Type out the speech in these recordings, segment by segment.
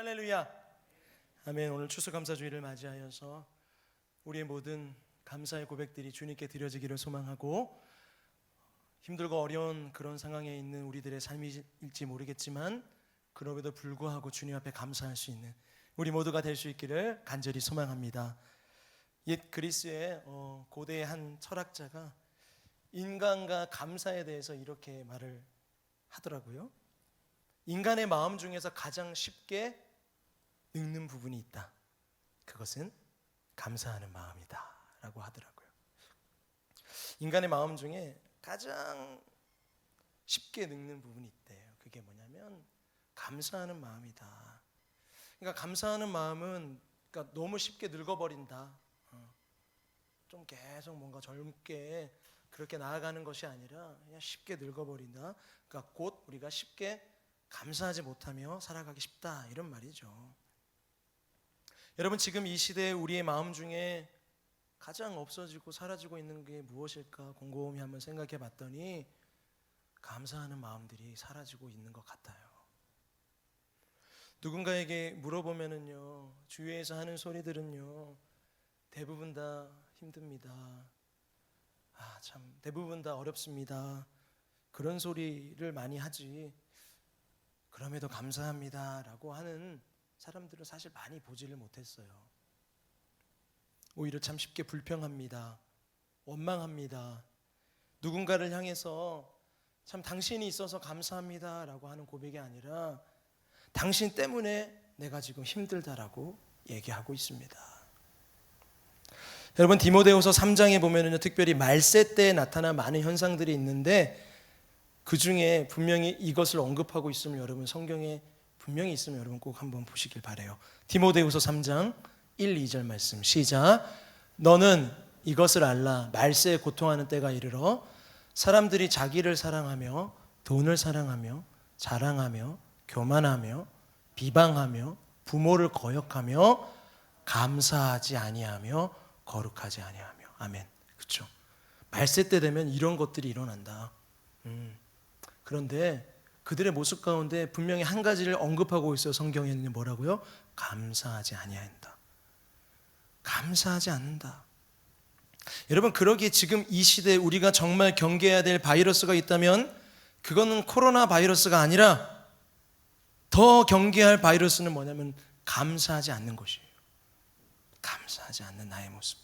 할렐루야. 아멘. 오늘 추수감사주일을 맞이하여서 우리의 모든 감사의 고백들이 주님께 드려지기를 소망하고, 힘들고 어려운 그런 상황에 있는 우리들의 삶일지 모르겠지만 그럼에도 불구하고 주님 앞에 감사할 수 있는 우리 모두가 될 수 있기를 간절히 소망합니다. 옛 그리스의 고대의 한 철학자가 인간과 감사에 대해서 이렇게 말을 하더라고요. 인간의 마음 중에서 가장 쉽게 늙는 부분이 있다. 그것은 감사하는 마음이다 라고 하더라고요. 인간의 마음 중에 가장 쉽게 늙는 부분이 있대요. 그게 뭐냐면 감사하는 마음이다. 그러니까 감사하는 마음은 그러니까 너무 쉽게 늙어버린다. 좀 계속 뭔가 젊게 그렇게 나아가는 것이 아니라 그냥 쉽게 늙어버린다. 그러니까 곧 우리가 쉽게 감사하지 못하며 살아가기 쉽다, 이런 말이죠. 여러분, 지금 이 시대에 우리의 마음 중에 가장 없어지고 사라지고 있는 게 무엇일까 곰곰이 한번 생각해 봤더니 감사하는 마음들이 사라지고 있는 것 같아요. 누군가에게 물어보면은요, 주위에서 하는 소리들은요, 대부분 다 힘듭니다. 참 대부분 다 어렵습니다. 그런 소리를 많이 하지, 그럼에도 감사합니다라고 하는 사람들은 사실 많이 보지를 못했어요. 오히려 참 쉽게 불평합니다. 원망합니다. 누군가를 향해서 참 당신이 있어서 감사합니다라고 하는 고백이 아니라 당신 때문에 내가 지금 힘들다라고 얘기하고 있습니다. 여러분, 디모데후서 3장에 보면은 특별히 말세 때에 나타난 많은 현상들이 있는데 그 중에 분명히 이것을 언급하고 있음을 여러분 성경에 분명히 있으면 여러분 꼭 한번 보시길 바라요. 디모데후서 3장 1, 2절 말씀 시작. 너는 이것을 알라. 말세에 고통하는 때가 이르러 사람들이 자기를 사랑하며 돈을 사랑하며 자랑하며 교만하며 비방하며 부모를 거역하며 감사하지 아니하며 거룩하지 아니하며. 아멘. 그렇죠. 말세 때 되면 이런 것들이 일어난다. 그런데 그들의 모습 가운데 분명히 한 가지를 언급하고 있어요. 성경에는 뭐라고요? 감사하지 아니한다. 감사하지 않는다. 여러분, 그러기에 지금 이 시대에 우리가 정말 경계해야 될 바이러스가 있다면 그거는 코로나 바이러스가 아니라 더 경계할 바이러스는 뭐냐면 감사하지 않는 것이에요. 감사하지 않는 나의 모습.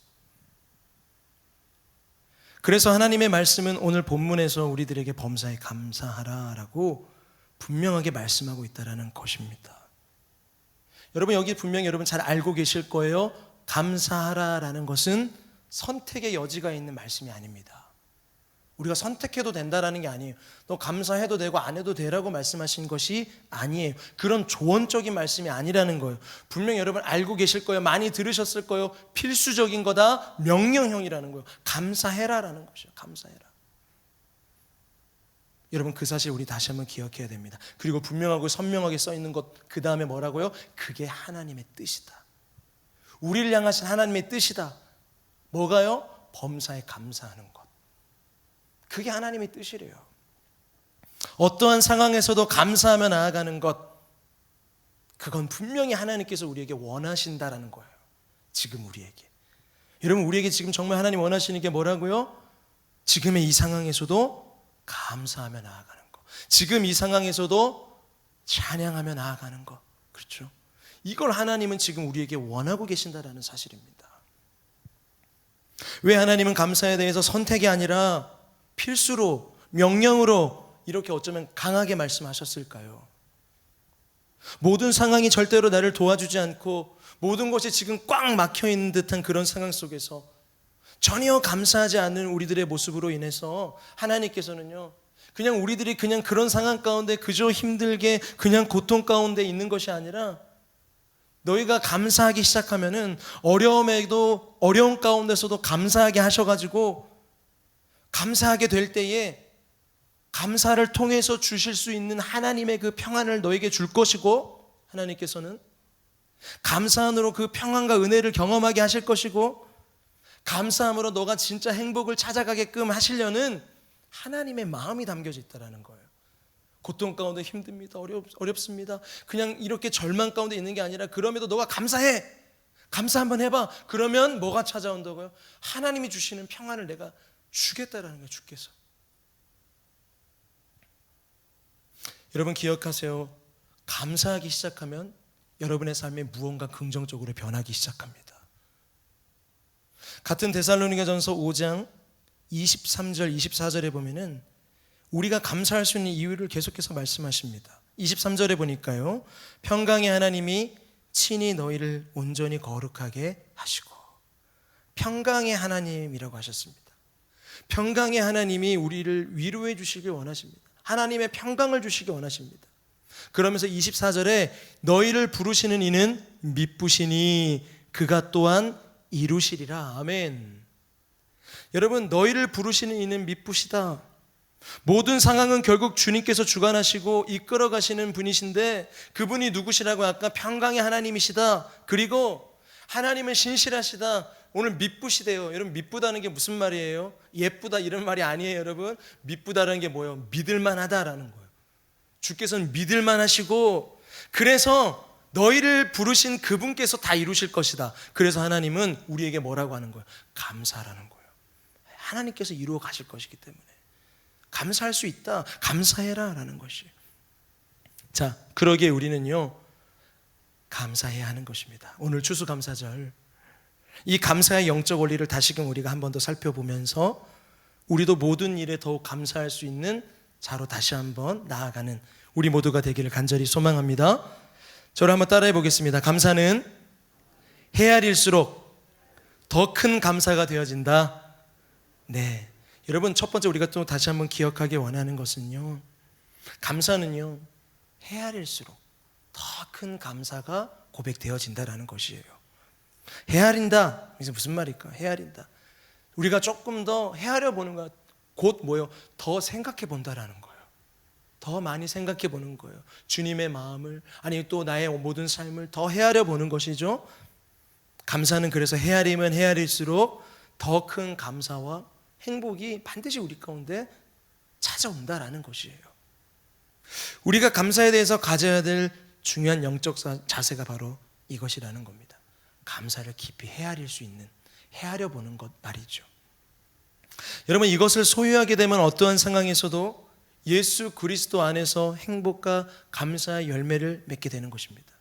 그래서 하나님의 말씀은 오늘 본문에서 우리들에게 범사에 감사하라라고 분명하게 말씀하고 있다는 것입니다. 여러분, 여기 분명히 여러분 잘 알고 계실 거예요. 감사하라라는 것은 선택의 여지가 있는 말씀이 아닙니다. 우리가 선택해도 된다라는 게 아니에요. 너 감사해도 되고 안 해도 되라고 말씀하신 것이 아니에요. 그런 조언적인 말씀이 아니라는 거예요. 분명히 여러분 알고 계실 거예요. 많이 들으셨을 거예요. 필수적인 거다. 명령형이라는 거예요. 감사해라라는 것이에요. 감사해라. 여러분, 그 사실 우리 다시 한번 기억해야 됩니다. 그리고 분명하고 선명하게 써 있는 것, 그 다음에 뭐라고요? 그게 하나님의 뜻이다. 우리를 향하신 하나님의 뜻이다. 뭐가요? 범사에 감사하는 것. 그게 하나님의 뜻이래요. 어떠한 상황에서도 감사하며 나아가는 것, 그건 분명히 하나님께서 우리에게 원하신다라는 거예요. 지금 우리에게. 여러분, 우리에게 지금 정말 하나님 원하시는 게 뭐라고요? 지금의 이 상황에서도 감사하며 나아가는 것, 지금 이 상황에서도 찬양하며 나아가는 것. 그렇죠? 이걸 하나님은 지금 우리에게 원하고 계신다라는 사실입니다. 왜 하나님은 감사에 대해서 선택이 아니라 필수로, 명령으로 이렇게 어쩌면 강하게 말씀하셨을까요? 모든 상황이 절대로 나를 도와주지 않고 모든 것이 지금 꽉 막혀있는 듯한 그런 상황 속에서 전혀 감사하지 않는 우리들의 모습으로 인해서 하나님께서는요, 그냥 우리들이 그냥 그런 상황 가운데 그저 힘들게 그냥 고통 가운데 있는 것이 아니라 너희가 감사하기 시작하면은 어려운 가운데서도 감사하게 하셔가지고 감사하게 될 때에 감사를 통해서 주실 수 있는 하나님의 그 평안을 너에게 줄 것이고, 하나님께서는 감사함으로 그 평안과 은혜를 경험하게 하실 것이고, 감사함으로 너가 진짜 행복을 찾아가게끔 하시려는 하나님의 마음이 담겨져 있다는 거예요. 고통 가운데 힘듭니다. 어렵습니다. 그냥 이렇게 절망 가운데 있는 게 아니라 그럼에도 너가 감사해. 감사 한번 해봐. 그러면 뭐가 찾아온다고요? 하나님이 주시는 평안을 내가 주겠다라는 거예요. 주께서. 여러분 기억하세요. 감사하기 시작하면 여러분의 삶에 무언가 긍정적으로 변하기 시작합니다. 같은 데살로니가전서 5장 23절 24절에 보면은 우리가 감사할 수 있는 이유를 계속해서 말씀하십니다. 23절에 보니까요, 평강의 하나님이 친히 너희를 온전히 거룩하게 하시고, 평강의 하나님이라고 하셨습니다. 평강의 하나님이 우리를 위로해 주시길 원하십니다. 하나님의 평강을 주시길 원하십니다. 그러면서 24절에 너희를 부르시는 이는 미쁘시니 그가 또한 이루시리라. 아멘. 여러분, 너희를 부르시는 이는 미쁘시다. 모든 상황은 결국 주님께서 주관하시고 이끌어 가시는 분이신데, 그분이 누구시라고? 아까 평강의 하나님이시다. 그리고 하나님은 신실하시다. 오늘 미쁘시대요. 여러분, 미쁘다는 게 무슨 말이에요? 예쁘다 이런 말이 아니에요. 여러분, 미쁘다는 게 뭐예요? 믿을만하다라는 거예요. 주께서는 믿을만하시고, 그래서 너희를 부르신 그분께서 다 이루실 것이다. 그래서 하나님은 우리에게 뭐라고 하는 거예요? 감사라는 거예요. 하나님께서 이루어 가실 것이기 때문에 감사할 수 있다. 감사해라 라는 것이에요. 자, 그러기에 우리는요, 감사해야 하는 것입니다. 오늘 추수감사절, 이 감사의 영적 원리를 다시금 우리가 한 번 더 살펴보면서 우리도 모든 일에 더욱 감사할 수 있는 자로 다시 한번 나아가는 우리 모두가 되기를 간절히 소망합니다. 저를 한번 따라해 보겠습니다. 감사는 헤아릴수록 더 큰 감사가 되어진다. 네, 여러분, 첫 번째 우리가 또 다시 한번 기억하기 원하는 것은요, 감사는요, 헤아릴수록 더 큰 감사가 고백되어진다라는 것이에요. 헤아린다, 이게 무슨 말일까? 헤아린다, 우리가 조금 더 헤아려 보는 것, 곧 뭐요? 더 생각해 본다라는 거예요. 더 많이 생각해 보는 거예요. 주님의 마음을, 아니 또 나의 모든 삶을 더 헤아려 보는 것이죠. 감사는 그래서 헤아리면 헤아릴수록 더 큰 감사와 행복이 반드시 우리 가운데 찾아온다라는 것이에요. 우리가 감사에 대해서 가져야 될 중요한 영적 자세가 바로 이것이라는 겁니다. 감사를 깊이 헤아릴 수 있는, 헤아려 보는 것 말이죠. 여러분, 이것을 소유하게 되면 어떠한 상황에서도 예수 그리스도 안에서 행복과 감사의 열매를 맺게 되는 것입니다.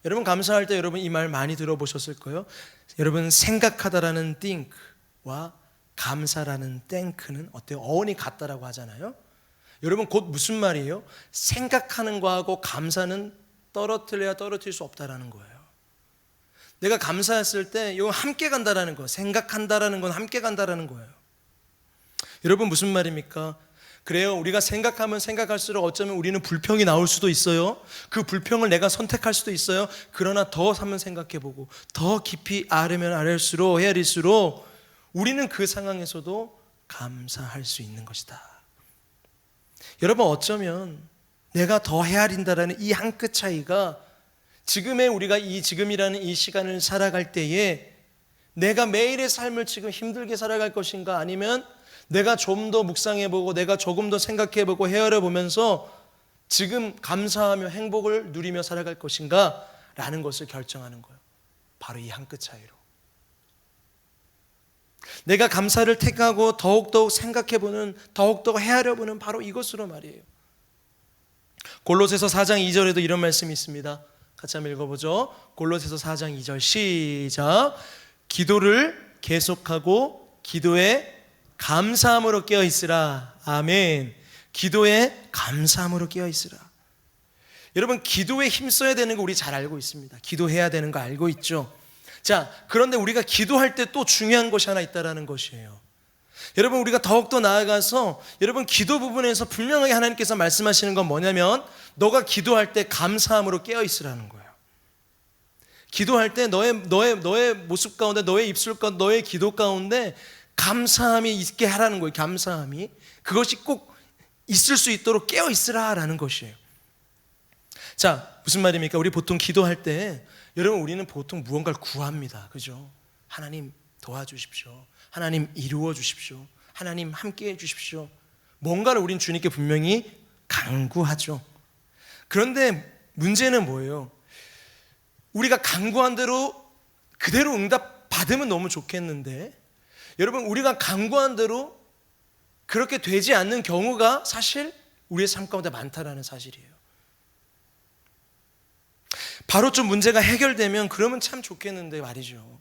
여러분, 감사할 때 여러분 이 말 많이 들어보셨을 거예요. 여러분, 생각하다라는 think와 감사라는 thank는 어때요? 어원이 같다라고 하잖아요. 여러분, 곧 무슨 말이에요? 생각하는 거하고 감사는 떨어뜨려야 떨어뜨릴 수 없다라는 거예요. 내가 감사했을 때 이거 함께 간다라는 거, 생각한다라는 건 함께 간다라는 거예요. 여러분, 무슨 말입니까? 그래요, 우리가 생각하면 생각할수록 어쩌면 우리는 불평이 나올 수도 있어요. 그 불평을 내가 선택할 수도 있어요. 그러나 더 한번 생각해보고 더 깊이 알으면 알을수록, 헤아릴수록 우리는 그 상황에서도 감사할 수 있는 것이다. 여러분, 어쩌면 내가 더 헤아린다라는 이 한 끗 차이가 지금의 우리가 지금이라는 이 시간을 살아갈 때에 내가 매일의 삶을 지금 힘들게 살아갈 것인가, 아니면 내가 좀 더 묵상해보고 내가 조금 더 생각해보고 헤아려보면서 지금 감사하며 행복을 누리며 살아갈 것인가 라는 것을 결정하는 거예요. 바로 이 한 끗 차이로 내가 감사를 택하고 더욱더욱 생각해보는, 더욱더 헤아려보는 바로 이것으로 말이에요. 골로새서 4장 2절에도 이런 말씀이 있습니다. 같이 한번 읽어보죠. 골로새서 4장 2절 시작. 기도를 계속하고 기도에 감사함으로 깨어있으라. 아멘. 기도에 감사함으로 깨어있으라. 여러분, 기도에 힘써야 되는 거 우리 잘 알고 있습니다. 기도해야 되는 거 알고 있죠. 자, 그런데 우리가 기도할 때 또 중요한 것이 하나 있다라는 것이에요. 여러분, 우리가 더욱더 나아가서 여러분 기도 부분에서 분명하게 하나님께서 말씀하시는 건 뭐냐면, 너가 기도할 때 감사함으로 깨어있으라는 거예요. 기도할 때 너의 모습 가운데, 너의 입술 가운데, 너의 기도 가운데 감사함이 있게 하라는 거예요. 감사함이, 그것이 꼭 있을 수 있도록 깨어있으라라는 것이에요. 자, 무슨 말입니까? 우리 보통 기도할 때 여러분, 우리는 보통 무언가를 구합니다. 그죠? 하나님 도와주십시오. 하나님 이루어 주십시오. 하나님 함께해 주십시오. 뭔가를 우린 주님께 분명히 간구하죠. 그런데 문제는 뭐예요? 우리가 간구한 대로 그대로 응답 받으면 너무 좋겠는데, 여러분, 우리가 간구한 대로 그렇게 되지 않는 경우가 사실 우리의 삶 가운데 많다라는 사실이에요. 바로 좀 문제가 해결되면 그러면 참 좋겠는데 말이죠.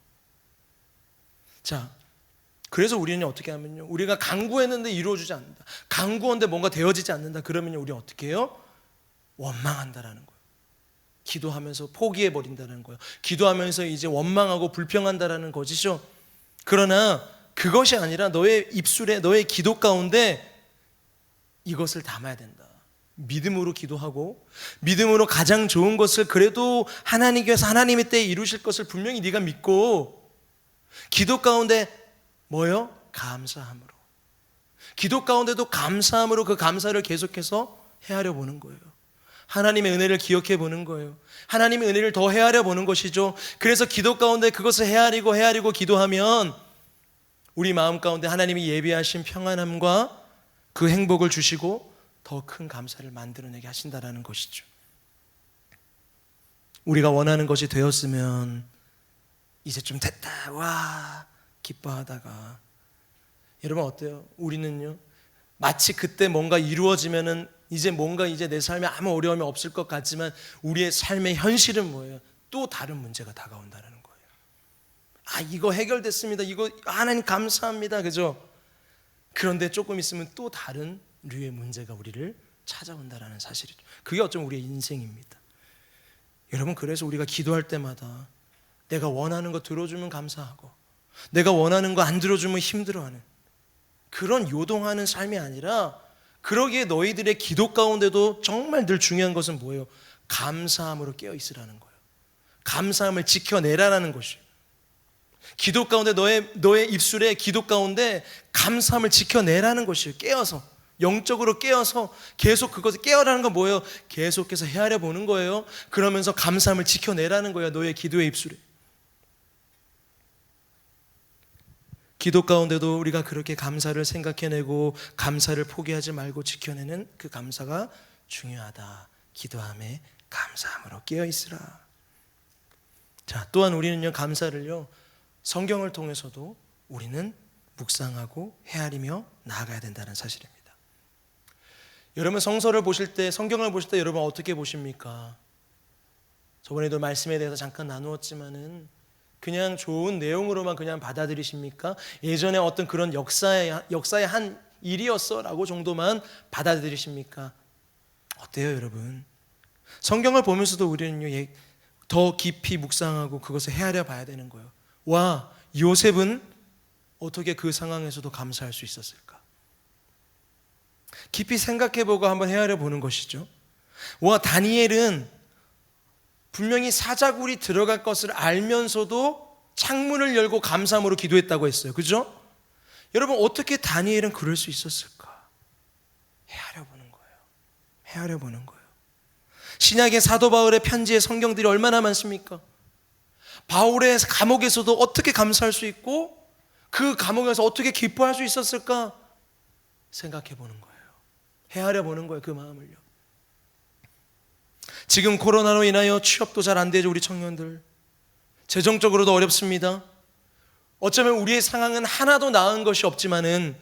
자, 그래서 우리는 어떻게 하면요, 우리가 간구했는데 이루어지지 않는다, 간구했는데 뭔가 되어지지 않는다, 그러면 우리 어떻게 해요? 원망한다라는 거예요. 기도하면서 포기해버린다는 거예요. 기도하면서 이제 원망하고 불평한다라는 것이죠. 그러나 그것이 아니라 너의 입술에, 너의 기도 가운데 이것을 담아야 된다. 믿음으로 기도하고, 믿음으로 가장 좋은 것을 그래도 하나님께서 하나님의 때에 이루실 것을 분명히 네가 믿고, 기도 가운데 뭐요? 감사함으로, 기도 가운데도 감사함으로 그 감사를 계속해서 헤아려 보는 거예요. 하나님의 은혜를 기억해 보는 거예요. 하나님의 은혜를 더 헤아려 보는 것이죠. 그래서 기도 가운데 그것을 헤아리고 기도하면 우리 마음 가운데 하나님이 예비하신 평안함과 그 행복을 주시고 더 큰 감사를 만들어내게 하신다라는 것이죠. 우리가 원하는 것이 되었으면 이제 좀 됐다, 와, 기뻐하다가, 여러분 어때요? 우리는요, 마치 그때 뭔가 이루어지면은 이제 뭔가 이제 내 삶에 아무 어려움이 없을 것 같지만 우리의 삶의 현실은 뭐예요? 또 다른 문제가 다가온다는 거예요. 아, 이거 해결됐습니다, 이거 하나님 감사합니다, 그죠? 그런데 조금 있으면 또 다른 류의 문제가 우리를 찾아온다는 사실이죠. 그게 어쩌면 우리의 인생입니다. 여러분, 그래서 우리가 기도할 때마다 내가 원하는 거 들어주면 감사하고, 내가 원하는 거 안 들어주면 힘들어하는 그런 요동하는 삶이 아니라, 그러기에 너희들의 기도 가운데도 정말 늘 중요한 것은 뭐예요? 감사함으로 깨어 있으라는 거예요. 감사함을 지켜내라는 것이에요. 기도 가운데 너의 입술에, 기도 가운데 감사함을 지켜내라는 것이에요. 깨어서, 영적으로 깨어서 계속 그것을, 깨어라는 건 뭐예요? 계속해서 헤아려 보는 거예요. 그러면서 감사함을 지켜내라는 거예요. 너의 기도의 입술에. 기도 가운데도 우리가 그렇게 감사를 생각해내고 감사를 포기하지 말고 지켜내는 그 감사가 중요하다. 기도함에 감사함으로 깨어있으라. 자, 또한 우리는요, 감사를요, 성경을 통해서도 우리는 묵상하고 헤아리며 나아가야 된다는 사실입니다. 여러분, 성서를 보실 때, 성경을 보실 때 여러분 어떻게 보십니까? 저번에도 말씀에 대해서 잠깐 나누었지만은 그냥 좋은 내용으로만 그냥 받아들이십니까? 예전에 어떤 그런 역사의 한 일이었어 라고 정도만 받아들이십니까? 어때요, 여러분? 성경을 보면서도 우리는요, 더 깊이 묵상하고 그것을 헤아려 봐야 되는 거예요. 와, 요셉은 어떻게 그 상황에서도 감사할 수 있었을까? 깊이 생각해보고 한번 헤아려 보는 것이죠. 와, 다니엘은 분명히 사자굴이 들어갈 것을 알면서도 창문을 열고 감사함으로 기도했다고 했어요. 그죠? 여러분, 어떻게 다니엘은 그럴 수 있었을까? 헤아려 보는 거예요. 헤아려 보는 거예요. 신약의 사도 바울의 편지의 성경들이 얼마나 많습니까? 바울의 감옥에서도 어떻게 감사할 수 있고 그 감옥에서 어떻게 기뻐할 수 있었을까? 생각해 보는 거예요. 헤아려 보는 거예요, 그 마음을요. 지금 코로나로 인하여 취업도 잘 안 되죠, 우리 청년들. 재정적으로도 어렵습니다. 어쩌면 우리의 상황은 하나도 나은 것이 없지만은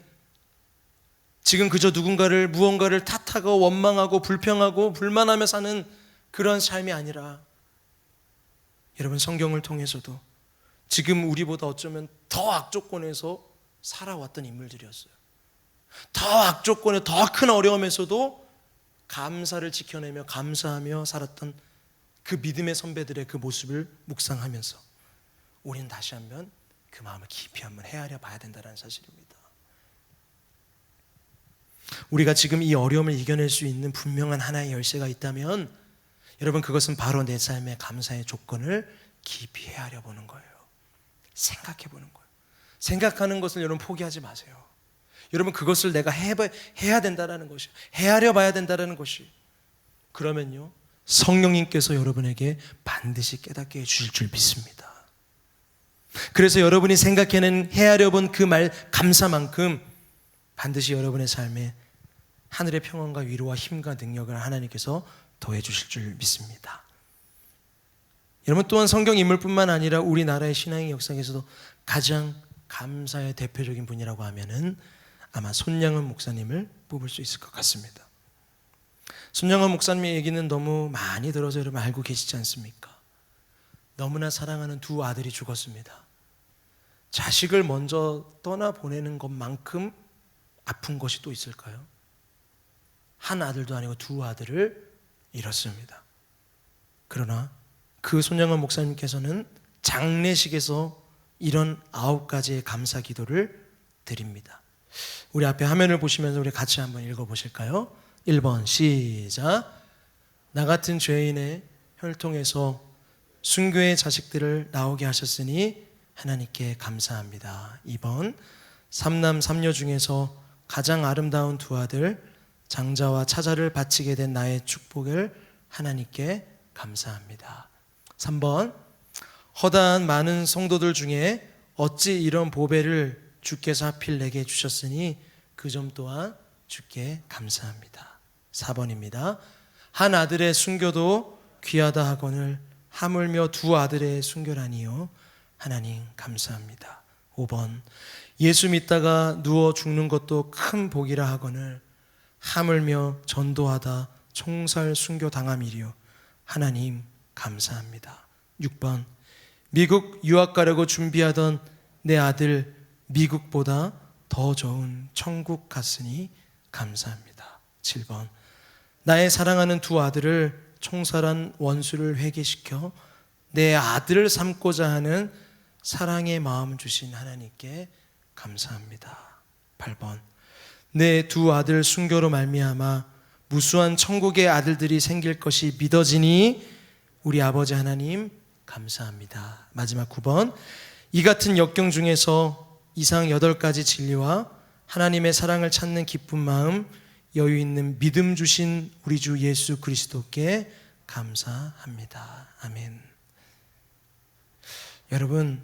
지금 그저 무언가를 탓하고 원망하고 불평하고 불만하며 사는 그런 삶이 아니라, 여러분, 성경을 통해서도 지금 우리보다 어쩌면 더 악조건에서 살아왔던 인물들이었어요. 더 악조건에 더 큰 어려움에서도 감사를 지켜내며 감사하며 살았던 그 믿음의 선배들의 그 모습을 묵상하면서 우리는 다시 한번 그 마음을 깊이 한번 헤아려 봐야 된다는 사실입니다. 우리가 지금 이 어려움을 이겨낼 수 있는 분명한 하나의 열쇠가 있다면, 여러분, 그것은 바로 내 삶의 감사의 조건을 깊이 헤아려 보는 거예요. 생각해 보는 거예요. 생각하는 것을 여러분 포기하지 마세요. 여러분, 그것을 내가 해야 된다는 것이, 헤아려 봐야 된다는 것이, 그러면요, 성령님께서 여러분에게 반드시 깨닫게 해주실 줄 믿습니다. 그래서 여러분이 생각해낸, 헤아려 본 그 말 감사만큼 반드시 여러분의 삶에 하늘의 평안과 위로와 힘과 능력을 하나님께서 더해 주실 줄 믿습니다. 여러분, 또한 성경 인물뿐만 아니라 우리나라의 신앙의 역사에서도 가장 감사의 대표적인 분이라고 하면은 아마 손양은 목사님을 뽑을 수 있을 것 같습니다. 손양은 목사님의 얘기는 너무 많이 들어서 여러분 알고 계시지 않습니까? 너무나 사랑하는 두 아들이 죽었습니다. 자식을 먼저 떠나보내는 것만큼 아픈 것이 또 있을까요? 한 아들도 아니고 두 아들을 잃었습니다. 그러나 그 손양은 목사님께서는 장례식에서 이런 9가지의 감사 기도를 드립니다. 우리 앞에 화면을 보시면서 우리 같이 한번 읽어보실까요? 1번 시작. 나 같은 죄인의 혈통에서 순교의 자식들을 나오게 하셨으니 하나님께 감사합니다. 2번 삼남 삼녀 중에서 가장 아름다운 두 아들 장자와 차자를 바치게 된 나의 축복을 하나님께 감사합니다. 3번 허다한 많은 성도들 중에 어찌 이런 보배를 주께서 하필 내게 주셨으니 그 점 또한 주께 감사합니다. 4번입니다. 한 아들의 순교도 귀하다 하거늘 하물며 두 아들의 순교라니요 하나님 감사합니다. 5번 예수 믿다가 누워 죽는 것도 큰 복이라 하거늘 하물며 전도하다 총살 순교 당함이리요 하나님 감사합니다. 6번 미국 유학 가려고 준비하던 내 아들 미국보다 더 좋은 천국 갔으니 감사합니다. 7번 나의 사랑하는 두 아들을 총살한 원수를 회개시켜 내 아들을 삼고자 하는 사랑의 마음 주신 하나님께 감사합니다. 8번 내 두 아들 순교로 말미암아 무수한 천국의 아들들이 생길 것이 믿어지니 우리 아버지 하나님 감사합니다. 마지막 9번 이 같은 역경 중에서 이상 8가지 진리와 하나님의 사랑을 찾는 기쁜 마음 여유 있는 믿음 주신 우리 주 예수 그리스도께 감사합니다. 아멘. 여러분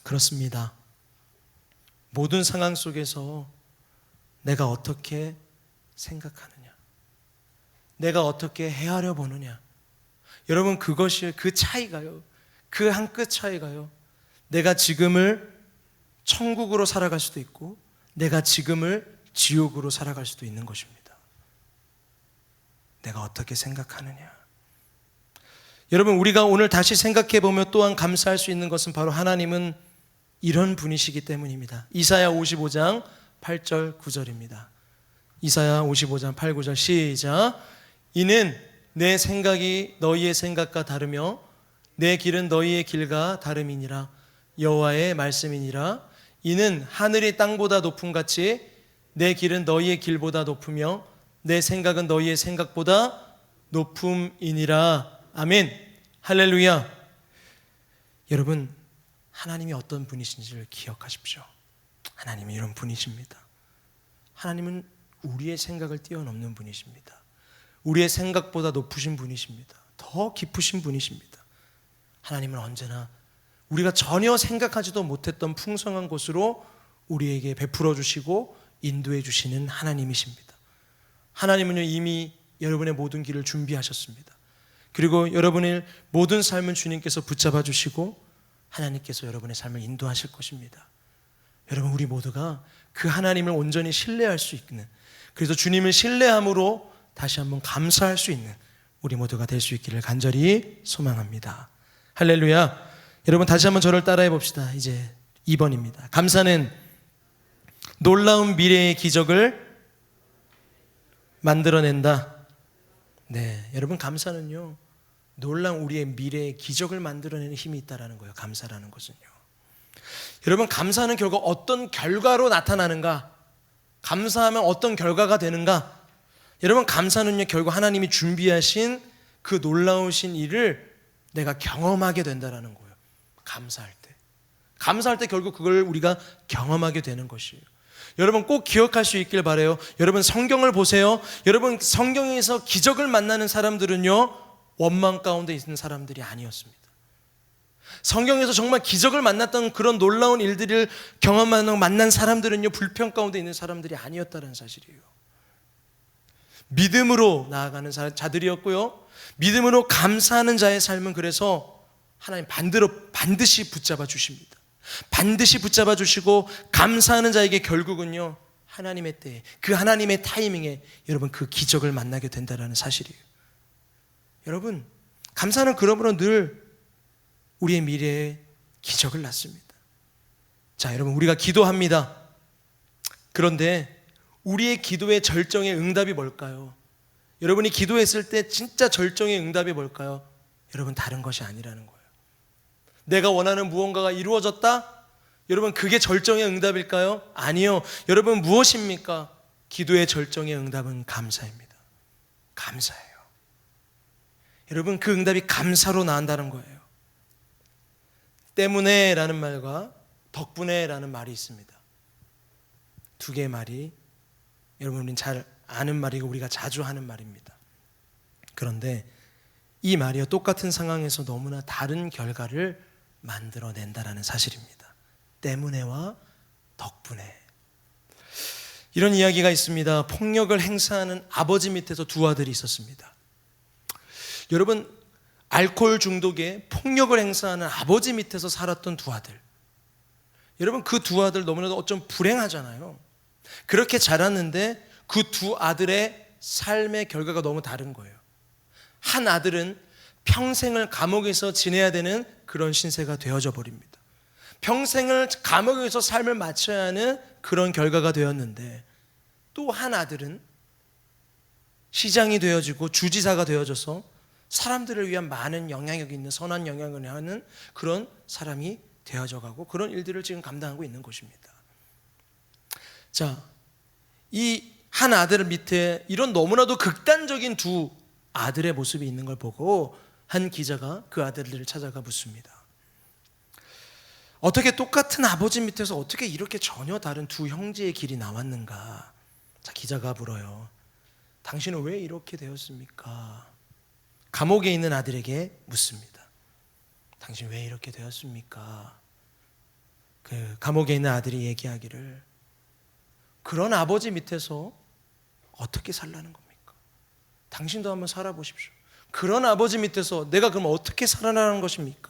그렇습니다. 모든 상황 속에서 내가 어떻게 생각하느냐, 내가 어떻게 헤아려 보느냐, 여러분 그것이 그 차이가요, 그 한 끗 차이가요, 내가 지금을 천국으로 살아갈 수도 있고 내가 지금을 지옥으로 살아갈 수도 있는 것입니다. 내가 어떻게 생각하느냐. 여러분 우리가 오늘 다시 생각해 보면 또한 감사할 수 있는 것은 바로 하나님은 이런 분이시기 때문입니다. 이사야 55장 8절 9절입니다. 이사야 55장 8, 9절 시작. 이는 내 생각이 너희의 생각과 다르며 내 길은 너희의 길과 다름이니라. 여호와의 말씀이니라. 이는 하늘이 땅보다 높음같이 내 길은 너희의 길보다 높으며 내 생각은 너희의 생각보다 높음이니라. 아멘. 할렐루야. 여러분 하나님이 어떤 분이신지를 기억하십시오. 하나님이 이런 분이십니다. 하나님은 우리의 생각을 뛰어넘는 분이십니다. 우리의 생각보다 높으신 분이십니다. 더 깊으신 분이십니다. 하나님은 언제나 우리가 전혀 생각하지도 못했던 풍성한 곳으로 우리에게 베풀어 주시고 인도해 주시는 하나님이십니다. 하나님은 이미 여러분의 모든 길을 준비하셨습니다. 그리고 여러분의 모든 삶은 주님께서 붙잡아 주시고 하나님께서 여러분의 삶을 인도하실 것입니다. 여러분 우리 모두가 그 하나님을 온전히 신뢰할 수 있는, 그래서 주님을 신뢰함으로 다시 한번 감사할 수 있는 우리 모두가 될 수 있기를 간절히 소망합니다. 할렐루야. 여러분 다시 한번 저를 따라해 봅시다. 이제 2번입니다. 감사는 놀라운 미래의 기적을 만들어낸다. 네, 여러분 감사는요 놀라운 우리의 미래의 기적을 만들어내는 힘이 있다는 거예요. 감사라는 것은요. 여러분 감사는 결국 어떤 결과로 나타나는가, 감사하면 어떤 결과가 되는가. 여러분 감사는요 결국 하나님이 준비하신 그 놀라우신 일을 내가 경험하게 된다는 거예요. 감사할 때 결국 그걸 우리가 경험하게 되는 것이에요. 여러분 꼭 기억할 수 있길 바라요. 여러분 성경을 보세요. 여러분 성경에서 기적을 만나는 사람들은요 원망 가운데 있는 사람들이 아니었습니다. 성경에서 정말 기적을 만났던 그런 놀라운 일들을 경험하는 만난 사람들은요 불평 가운데 있는 사람들이 아니었다는 사실이에요. 믿음으로 나아가는 자들이었고요. 믿음으로 감사하는 자의 삶은 그래서 하나님 반드시 붙잡아 주십니다. 반드시 붙잡아 주시고 감사하는 자에게 결국은요, 하나님의 때에, 그 하나님의 타이밍에 여러분 그 기적을 만나게 된다는 사실이에요. 여러분, 감사는 그러므로 늘 우리의 미래에 기적을 낳습니다. 자, 여러분, 우리가 기도합니다. 그런데 우리의 기도의 절정의 응답이 뭘까요? 여러분이 기도했을 때 진짜 절정의 응답이 뭘까요? 여러분, 다른 것이 아니라는 거예요. 내가 원하는 무언가가 이루어졌다? 여러분, 그게 절정의 응답일까요? 아니요. 여러분, 무엇입니까? 기도의 절정의 응답은 감사입니다. 감사예요. 여러분, 그 응답이 감사로 나온다는 거예요. 때문에 라는 말과 덕분에 라는 말이 있습니다. 두 개의 말이 여러분, 우리는 잘 아는 말이고 우리가 자주 하는 말입니다. 그런데 이 말이요, 똑같은 상황에서 너무나 다른 결과를 만들어낸다라는 사실입니다. 때문에와 덕분에. 이런 이야기가 있습니다. 폭력을 행사하는 아버지 밑에서 두 아들이 있었습니다. 여러분, 알코올 중독에 폭력을 행사하는 아버지 밑에서 살았던 두 아들. 여러분, 그 두 아들 너무나도 어쩜 불행하잖아요. 그렇게 자랐는데 그 두 아들의 삶의 결과가 너무 다른 거예요. 한 아들은 평생을 감옥에서 지내야 되는 그런 신세가 되어져 버립니다. 평생을 감옥에서 삶을 마쳐야 하는 그런 결과가 되었는데, 또 한 아들은 시장이 되어지고 주지사가 되어져서 사람들을 위한 많은 영향력이 있는 선한 영향을 하는 그런 사람이 되어져 가고 그런 일들을 지금 감당하고 있는 것입니다. 자, 이 한 아들 밑에 이런 너무나도 극단적인 두 아들의 모습이 있는 걸 보고 한 기자가 그 아들들을 찾아가 묻습니다. 어떻게 똑같은 아버지 밑에서 어떻게 이렇게 전혀 다른 두 형제의 길이 나왔는가? 자, 기자가 물어요. 당신은 왜 이렇게 되었습니까? 감옥에 있는 아들에게 묻습니다. 당신 왜 이렇게 되었습니까? 그 감옥에 있는 아들이 얘기하기를, 그런 아버지 밑에서 어떻게 살라는 겁니까? 당신도 한번 살아보십시오. 그런 아버지 밑에서 내가 그럼 어떻게 살아나는 것입니까?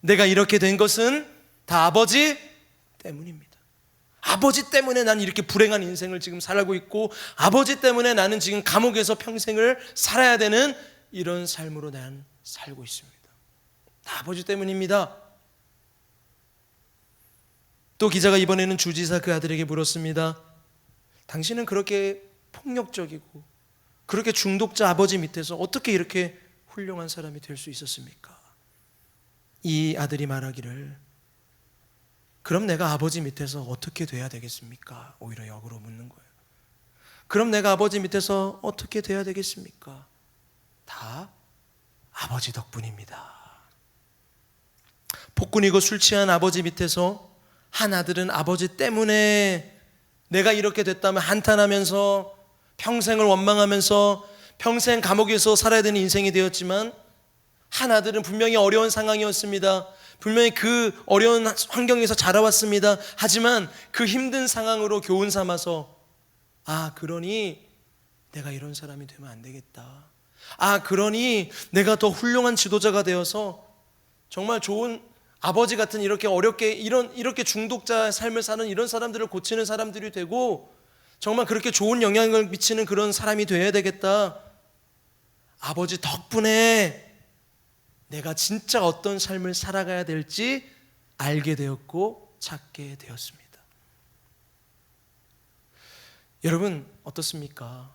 내가 이렇게 된 것은 다 아버지 때문입니다. 아버지 때문에 난 이렇게 불행한 인생을 지금 살고 있고, 아버지 때문에 나는 지금 감옥에서 평생을 살아야 되는 이런 삶으로 난 살고 있습니다. 다 아버지 때문입니다. 또 기자가 이번에는 주지사 그 아들에게 물었습니다. 당신은 그렇게 폭력적이고 그렇게 중독자 아버지 밑에서 어떻게 이렇게 훌륭한 사람이 될 수 있었습니까? 이 아들이 말하기를, 그럼 내가 아버지 밑에서 어떻게 돼야 되겠습니까? 오히려 역으로 묻는 거예요. 그럼 내가 아버지 밑에서 어떻게 돼야 되겠습니까? 다 아버지 덕분입니다. 폭군이고 술 취한 아버지 밑에서 한 아들은 아버지 때문에 내가 이렇게 됐다면 한탄하면서 평생을 원망하면서 평생 감옥에서 살아야 되는 인생이 되었지만, 한 아들은 분명히 어려운 상황이었습니다. 분명히 그 어려운 환경에서 자라왔습니다. 하지만 그 힘든 상황으로 교훈 삼아서, 그러니 내가 이런 사람이 되면 안 되겠다. 그러니 내가 더 훌륭한 지도자가 되어서 정말 좋은 아버지 같은 이렇게 어렵게 이렇게 중독자 삶을 사는 이런 사람들을 고치는 사람들이 되고, 정말 그렇게 좋은 영향을 미치는 그런 사람이 되어야 되겠다. 아버지 덕분에 내가 진짜 어떤 삶을 살아가야 될지 알게 되었고 찾게 되었습니다. 여러분 어떻습니까?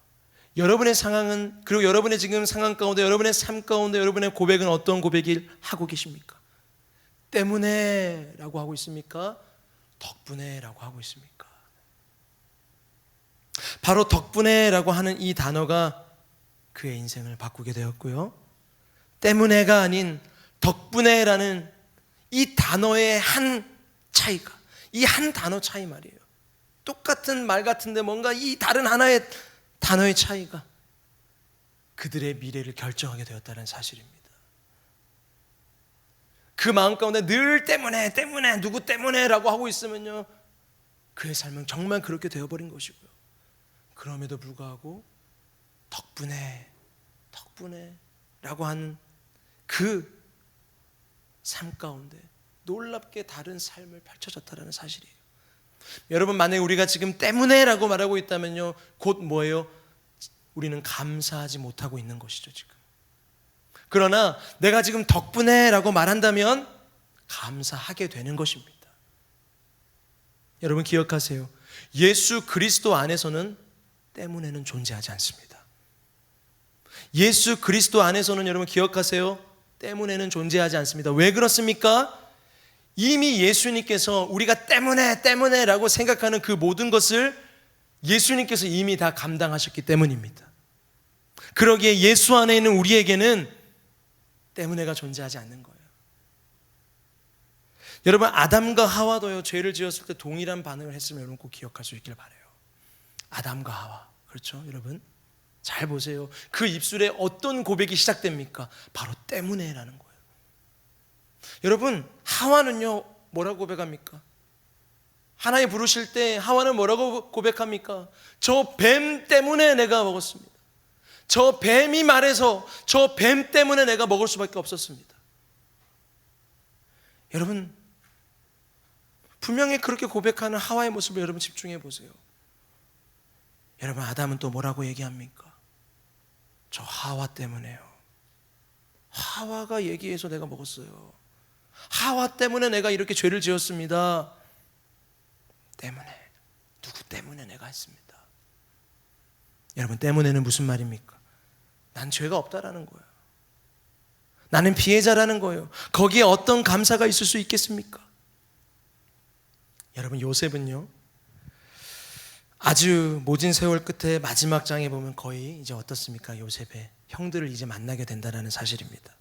여러분의 상황은, 그리고 여러분의 지금 상황 가운데, 여러분의 삶 가운데 여러분의 고백은 어떤 고백을 하고 계십니까? 때문에 라고 하고 있습니까? 덕분에 라고 하고 있습니까? 바로 덕분에 라고 하는 이 단어가 그의 인생을 바꾸게 되었고요, 때문에가 아닌 덕분에 라는 이 단어의 한 차이가, 이 한 단어 차이 말이에요. 똑같은 말 같은데 뭔가 이 다른 하나의 단어의 차이가 그들의 미래를 결정하게 되었다는 사실입니다. 그 마음 가운데 늘 때문에 누구 때문에 라고 하고 있으면요, 그의 삶은 정말 그렇게 되어버린 것이고요. 그럼에도 불구하고 덕분에라고 한 그 삶 가운데 놀랍게 다른 삶을 펼쳐졌다는 사실이에요. 여러분, 만약에 우리가 지금 때문에라고 말하고 있다면요, 곧 뭐예요? 우리는 감사하지 못하고 있는 것이죠 지금. 그러나 내가 지금 덕분에라고 말한다면 감사하게 되는 것입니다. 여러분 기억하세요. 예수 그리스도 안에서는 때문에는 존재하지 않습니다. 예수 그리스도 안에서는 여러분 기억하세요. 때문에는 존재하지 않습니다. 왜 그렇습니까? 이미 예수님께서 우리가 때문에라고 생각하는 그 모든 것을 예수님께서 이미 다 감당하셨기 때문입니다. 그러기에 예수 안에 있는 우리에게는 때문에가 존재하지 않는 거예요. 여러분, 아담과 하와도요, 죄를 지었을 때 동일한 반응을 했으면 여러분 꼭 기억할 수 있길 바라요. 아담과 하와, 그렇죠 여러분? 잘 보세요. 그 입술에 어떤 고백이 시작됩니까? 바로 때문에라는 거예요. 여러분, 하와는요 뭐라고 고백합니까? 하나님 부르실 때 하와는 뭐라고 고백합니까? 저 뱀 때문에 내가 먹었습니다. 저 뱀이 말해서 저 뱀 때문에 내가 먹을 수밖에 없었습니다. 여러분, 분명히 그렇게 고백하는 하와의 모습을 여러분 집중해 보세요. 여러분, 아담은 또 뭐라고 얘기합니까? 저 하와 때문에요. 하와가 얘기해서 내가 먹었어요. 하와 때문에 내가 이렇게 죄를 지었습니다. 때문에, 누구 때문에 내가 했습니다. 여러분, 때문에는 무슨 말입니까? 난 죄가 없다라는 거예요. 나는 피해자라는 거예요. 거기에 어떤 감사가 있을 수 있겠습니까? 여러분, 요셉은요 아주 모진 세월 끝에 마지막 장에 보면 거의 이제 어떻습니까? 요셉의 형들을 이제 만나게 된다는 사실입니다.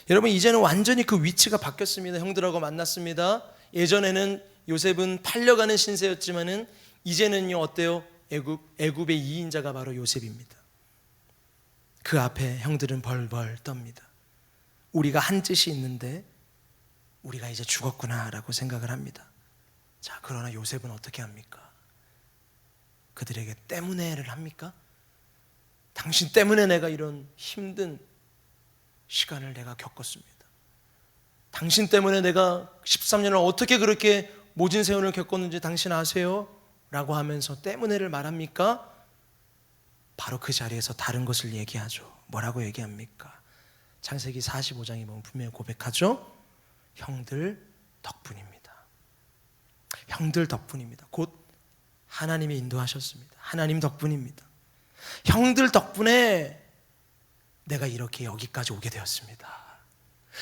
여러분, 이제는 완전히 그 위치가 바뀌었습니다. 형들하고 만났습니다. 예전에는 요셉은 팔려가는 신세였지만은 이제는요 어때요? 애굽의 2인자가 바로 요셉입니다. 그 앞에 형들은 벌벌 떱니다. 우리가 한 뜻이 있는데 우리가 이제 죽었구나라고 생각을 합니다. 자, 그러나 요셉은 어떻게 합니까? 그들에게 때문에를 합니까? 당신 때문에 내가 이런 힘든 시간을 내가 겪었습니다. 당신 때문에 내가 13년을 어떻게 그렇게 모진 세월을 겪었는지 당신 아세요? 라고 하면서 때문에를 말합니까? 바로 그 자리에서 다른 것을 얘기하죠. 뭐라고 얘기합니까? 창세기 45장에 보면 분명히 고백하죠. 형들 덕분입니다. 형들 덕분입니다. 곧 하나님이 인도하셨습니다. 하나님 덕분입니다. 형들 덕분에 내가 이렇게 여기까지 오게 되었습니다.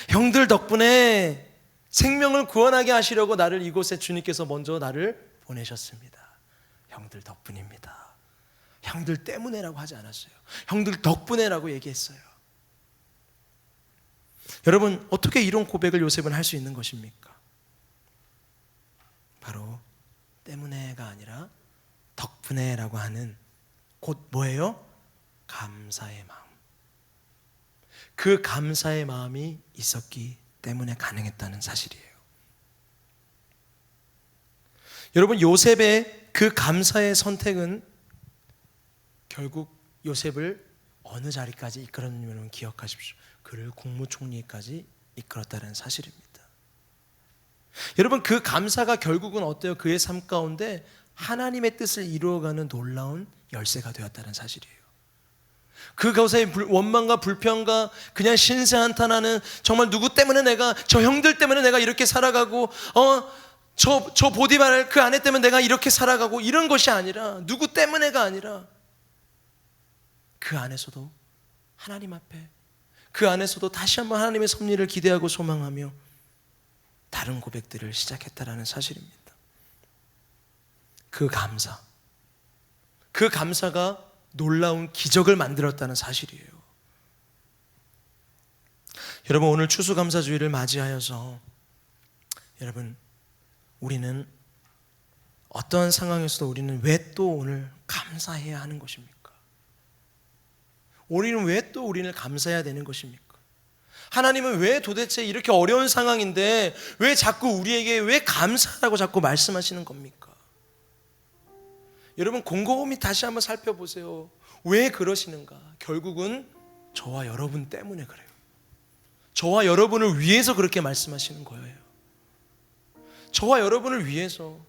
형들 덕분에 생명을 구원하게 하시려고 나를 이곳에 주님께서 먼저 나를 보내셨습니다. 형들 덕분입니다. 형들 때문에라고 하지 않았어요. 형들 덕분에라고 얘기했어요. 여러분, 어떻게 이런 고백을 요셉은 할 수 있는 것입니까? 바로 때문에가 아니라 덕분에라고 하는 곧 뭐예요? 감사의 마음. 그 감사의 마음이 있었기 때문에 가능했다는 사실이에요. 여러분, 요셉의 그 감사의 선택은 결국 요셉을 어느 자리까지 이끌었는지 여러분 기억하십시오. 그를 국무총리까지 이끌었다는 사실입니다. 여러분, 그 감사가 결국은 어때요? 그의 삶 가운데 하나님의 뜻을 이루어가는 놀라운 열쇠가 되었다는 사실이에요. 그것의 원망과 불평과 그냥 신세한탄하는, 정말 누구 때문에 내가, 저 형들 때문에 내가 이렇게 살아가고 저 보디발 그 아내 때문에 내가 이렇게 살아가고, 이런 것이 아니라, 누구 때문에가 아니라 그 안에서도 하나님 앞에, 그 안에서도 다시 한번 하나님의 섭리를 기대하고 소망하며 다른 고백들을 시작했다라는 사실입니다. 그 감사가 놀라운 기적을 만들었다는 사실이에요. 여러분, 오늘 추수감사주의를 맞이하여서 여러분, 우리는 어떠한 상황에서도 우리는 왜 또 오늘 감사해야 하는 것입니까? 우리는 왜 또 우리를 감사해야 되는 것입니까? 하나님은 왜 도대체 이렇게 어려운 상황인데 왜 자꾸 우리에게 왜 감사하라고 자꾸 말씀하시는 겁니까? 여러분, 곰곰이 다시 한번 살펴보세요. 왜 그러시는가? 결국은 저와 여러분 때문에 그래요. 저와 여러분을 위해서 그렇게 말씀하시는 거예요. 저와 여러분을 위해서.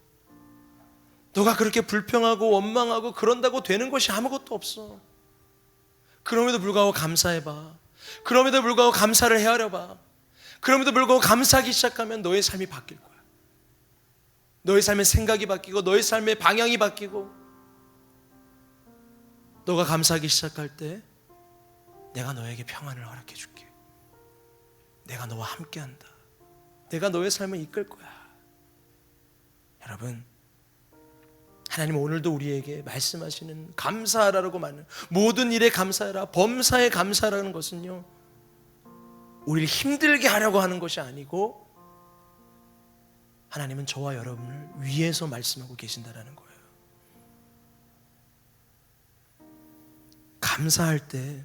너가 그렇게 불평하고 원망하고 그런다고 되는 것이 아무것도 없어. 그럼에도 불구하고 감사해봐. 그럼에도 불구하고 감사를 헤아려봐. 그럼에도 불구하고 감사하기 시작하면 너의 삶이 바뀔 거야. 너의 삶의 생각이 바뀌고 너의 삶의 방향이 바뀌고, 너가 감사하기 시작할 때 내가 너에게 평안을 허락해 줄게. 내가 너와 함께한다. 내가 너의 삶을 이끌 거야. 여러분, 하나님 오늘도 우리에게 말씀하시는 감사하라고 말하는, 모든 일에 감사하라, 범사에 감사하라는 것은요, 우리를 힘들게 하려고 하는 것이 아니고 하나님은 저와 여러분을 위해서 말씀하고 계신다라는 거예요. 감사할 때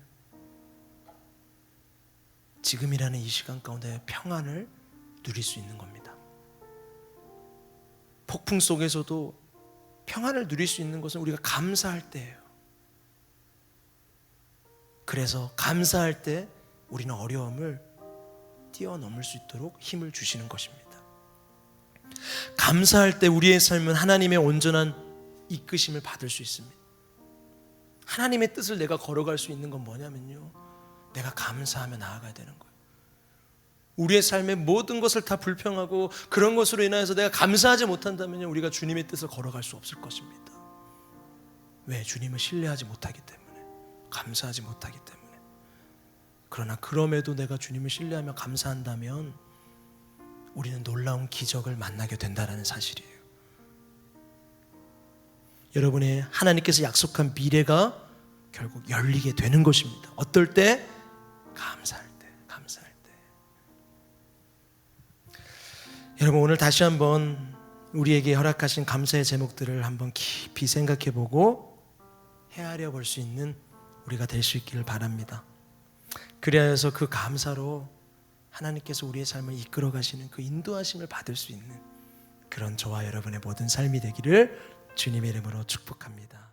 지금이라는 이 시간 가운데 평안을 누릴 수 있는 겁니다. 폭풍 속에서도 평안을 누릴 수 있는 것은 우리가 감사할 때예요. 그래서 감사할 때 우리는 어려움을 뛰어넘을 수 있도록 힘을 주시는 것입니다. 감사할 때 우리의 삶은 하나님의 온전한 이끄심을 받을 수 있습니다. 하나님의 뜻을 내가 걸어갈 수 있는 건 뭐냐면요, 내가 감사하며 나아가야 되는 거예요. 우리의 삶의 모든 것을 다 불평하고 그런 것으로 인하여서 내가 감사하지 못한다면 우리가 주님의 뜻을 걸어갈 수 없을 것입니다. 왜? 주님을 신뢰하지 못하기 때문에, 감사하지 못하기 때문에. 그러나 그럼에도 내가 주님을 신뢰하며 감사한다면 우리는 놀라운 기적을 만나게 된다는 사실이에요. 여러분의 하나님께서 약속한 미래가 결국 열리게 되는 것입니다. 어떨 때? 감사할 때, 감사할 때. 여러분, 오늘 다시 한번 우리에게 허락하신 감사의 제목들을 한번 깊이 생각해보고 헤아려 볼 수 있는 우리가 될 수 있기를 바랍니다. 그래서 그 감사로 하나님께서 우리의 삶을 이끌어 가시는 그 인도하심을 받을 수 있는 그런 저와 여러분의 모든 삶이 되기를 주님의 이름으로 축복합니다.